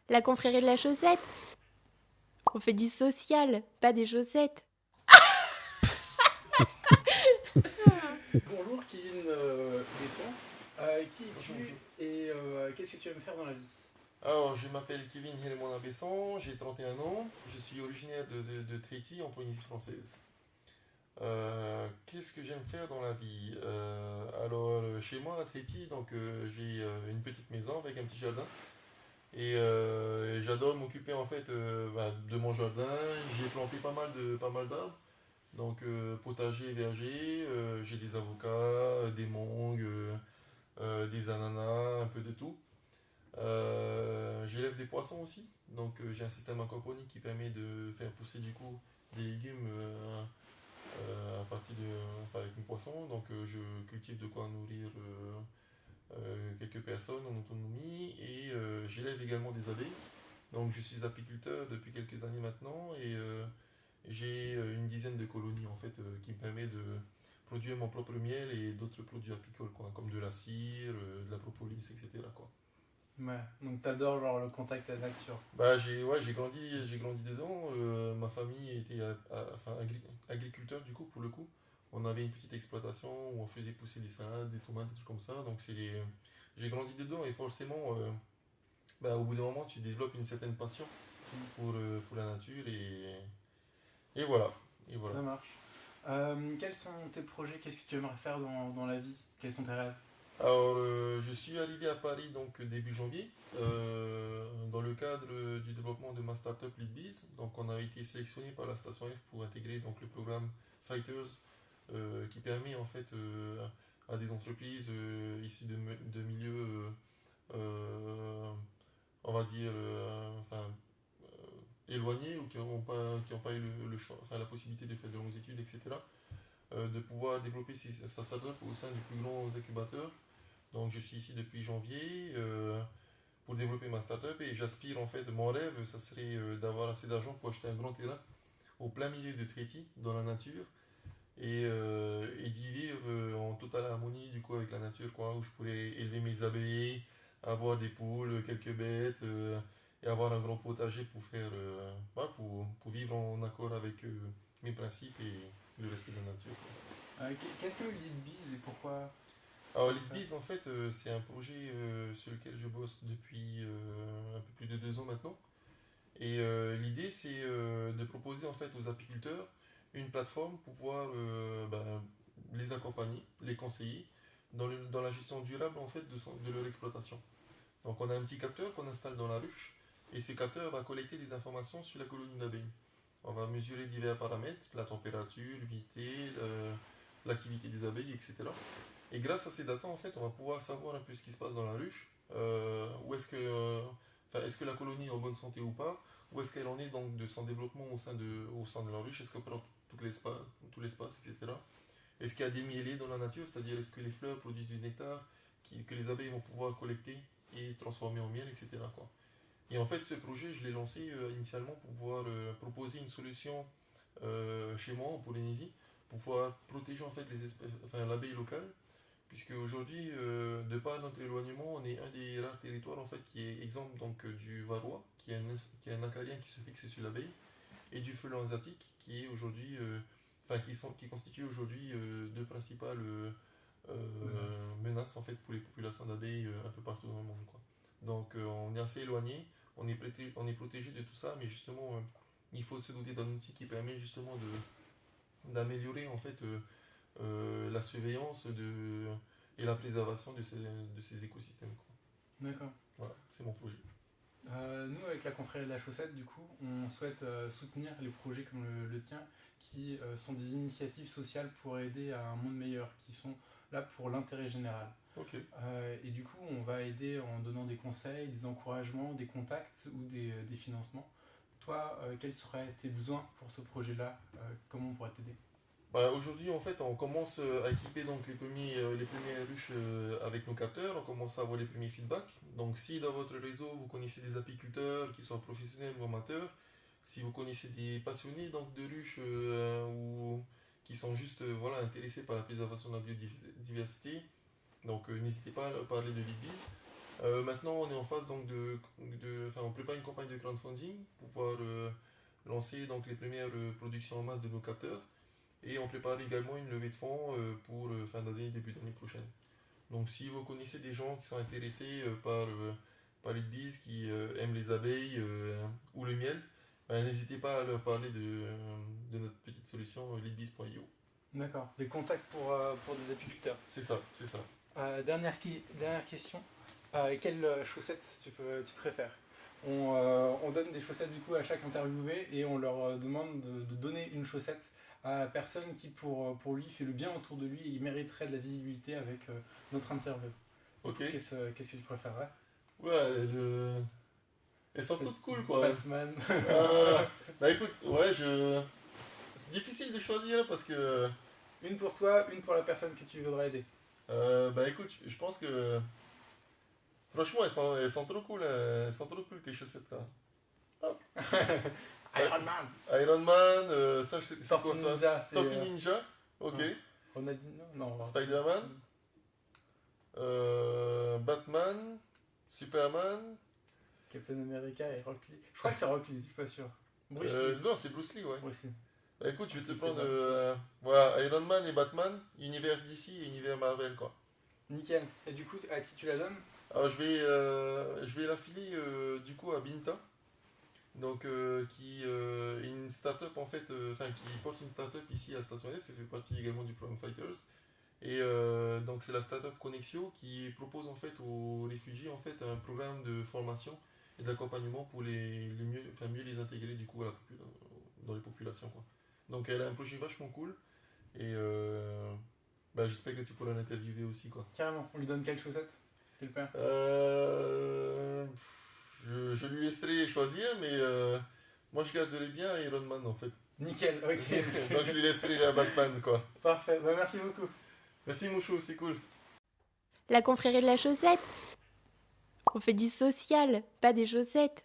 La confrérie de la chaussette. On fait du social, pas des chaussettes. Bonjour Kevin Besson. Qui es-tu et qu'est-ce que tu aimes faire dans la vie? Alors, je m'appelle Kevin Helmona Besson, j'ai 31 ans, je suis originaire de Tahiti, en Polynésie française. Qu'est-ce que j'aime faire dans la vie? Chez moi à Tahiti, j'ai une petite maison avec un petit jardin. Et j'adore m'occuper en fait de mon jardin. J'ai planté pas mal d'arbres. Potager, verger, j'ai des avocats, des mangues, des ananas, un peu de tout. J'élève des poissons aussi, j'ai un système aquaponique qui permet de faire pousser du coup des légumes à partir avec mes poissons. Je cultive de quoi nourrir quelques personnes en autonomie et j'élève également des abeilles. Donc je suis apiculteur depuis quelques années maintenant et j'ai une dizaine de colonies en fait qui me permet de produire mon propre miel et d'autres produits apicoles quoi, comme de la cire, de la propolis, etc. quoi. Ouais, donc t'adores genre le contact avec la nature. Bah, j'ai grandi dedans. Ma famille était agriculteur du coup, pour le coup. On avait une petite exploitation où on faisait pousser des salades, des tomates, des trucs comme ça. J'ai grandi dedans et forcément, au bout d'un moment, tu développes une certaine passion pour la nature et voilà. Et voilà. Ça marche. Quels sont tes projets? Qu'est-ce que tu aimerais faire dans la vie? Quels sont tes rêves? Je suis arrivé à Paris donc début janvier dans le cadre du développement de ma startup LeadBiz. Donc, on a été sélectionné par la station F pour intégrer donc le programme Fighters qui permet en fait à des entreprises issues de milieux, on va dire, éloignés ou qui ont pas eu le choix, la possibilité de faire de longues études, etc. De pouvoir développer sa startup au sein du plus grand incubateur. Donc je suis ici depuis janvier pour développer ma startup et j'aspire en fait, mon rêve, ça serait d'avoir assez d'argent pour acheter un grand terrain au plein milieu de Tahiti, dans la nature, et d'y vivre en totale harmonie du coup avec la nature, quoi, où je pourrais élever mes abeilles, avoir des poules, quelques bêtes, et avoir un grand potager pour faire, pour vivre en accord avec mes principes et le respect de la nature. Qu'est-ce que LeadBiz et pourquoi? Alors, LeadBiz, en fait, c'est un projet sur lequel je bosse depuis un peu plus de 2 ans maintenant. Et l'idée, c'est de proposer en fait aux apiculteurs une plateforme pour pouvoir les accompagner, les conseiller dans la gestion durable en fait de leur exploitation. Donc, on a un petit capteur qu'on installe dans la ruche et ce capteur va collecter des informations sur la colonie d'abeilles. On va mesurer divers paramètres, la température, l'humidité, l'activité des abeilles, etc. Et grâce à ces datas, en fait, on va pouvoir savoir un peu ce qui se passe dans la ruche, où est-ce que la colonie est en bonne santé ou pas, où est-ce qu'elle en est donc de son développement au sein de la ruche, est-ce qu'elle prend tout l'espace, etc. Est-ce qu'il y a des mielés dans la nature, c'est-à-dire est-ce que les fleurs produisent du nectar que les abeilles vont pouvoir collecter et transformer en miel, etc. quoi. Et en fait, ce projet, je l'ai lancé initialement pour pouvoir proposer une solution chez moi en Polynésie, pour pouvoir protéger en fait l'abeille locale puisque aujourd'hui, de par notre éloignement, on est un des rares territoires en fait qui est exempt du varroa, qui est un acarien qui se fixe sur l'abeille, et du frelon asiatique, qui est aujourd'hui, qui constitue aujourd'hui deux principales menaces en fait pour les populations d'abeilles un peu partout dans le monde, quoi. On est assez éloigné, on est protégé de tout ça, mais justement, il faut se doter d'un outil qui permet justement d'améliorer en fait la surveillance et la préservation de ces écosystèmes, quoi. D'accord. Voilà, c'est mon projet. Nous, avec la confrérie de la chaussette, du coup, on souhaite soutenir les projets comme le tien, qui sont des initiatives sociales pour aider à un monde meilleur, qui sont là pour l'intérêt général. Ok. Et du coup, on va aider en donnant des conseils, des encouragements, des contacts ou des financements. Toi, quels seraient tes besoins pour ce projet-là? Comment on pourrait t'aider? Aujourd'hui, en fait, on commence à équiper donc les premières ruches avec nos capteurs. On commence à avoir les premiers feedbacks. Donc, si dans votre réseau vous connaissez des apiculteurs qui sont professionnels ou amateurs, si vous connaissez des passionnés donc de ruches ou qui sont juste voilà intéressés par la préservation de la biodiversité, n'hésitez pas à parler de l'IDBIS. Maintenant, on est en phase donc on prépare une campagne de crowdfunding pour pouvoir lancer donc, les premières productions en masse de nos capteurs. Et on prépare également une levée de fonds pour fin d'année, début d'année prochaine. Donc si vous connaissez des gens qui sont intéressés par Leadbees, qui aiment les abeilles ou le miel, n'hésitez pas à leur parler de notre petite solution leadbees.io. D'accord, des contacts pour des apiculteurs. C'est ça, c'est ça. Dernière question, quelles chaussettes tu préfères? On donne des chaussettes du coup à chaque interviewé et on leur demande de donner une chaussette à la personne qui pour lui fait le bien autour de lui et il mériterait de la visibilité avec notre interview. Ok. Qu'est-ce que tu préférerais? Ouais, elles sont toutes cool quoi. Batman. Bah écoute, ouais, c'est difficile de choisir parce que. Une pour toi, une pour la personne que tu voudrais aider. Bah écoute, je pense que. Franchement, elles sont trop cool, elles sont trop cool tes chaussettes là. Iron Man. Iron Man, ça c'est Tortue quoi ça? Ninja. Tortue Ninja, ok. Ouais. Ronaldinho. Non. Spider-Man, Batman, Superman. Captain America et Rock Lee. Je crois que c'est Rock Lee, je suis pas sûr. Bruce Lee. Non, c'est Bruce Lee, ouais. Bruce Lee. Bah, écoute, je vais te C'est prendre ça. voilà, Iron Man et Batman, univers DC et univers Marvel, quoi. Nickel. Et du coup, à qui tu la donnes? Alors, je vais la filer du coup à Binta, donc qui est une start-up en fait, qui porte une start-up ici à Station F, elle fait partie également du programme Fighters. Et donc c'est la start-up Connexio qui propose en fait aux réfugiés en fait un programme de formation et d'accompagnement pour mieux les intégrer du coup dans les populations, quoi. Donc elle a un projet vachement cool et j'espère que tu pourras l'interviewer aussi, quoi. Carrément. On lui donne quelle chaussette? Quel paire? Je lui laisserai choisir, mais moi je garderai bien Iron Man en fait. Nickel, ok. Donc je lui laisserai la Batman, quoi. Parfait. Bah, merci beaucoup. Merci Mouchou, c'est cool. La confrérie de la chaussette. On fait du social, pas des chaussettes.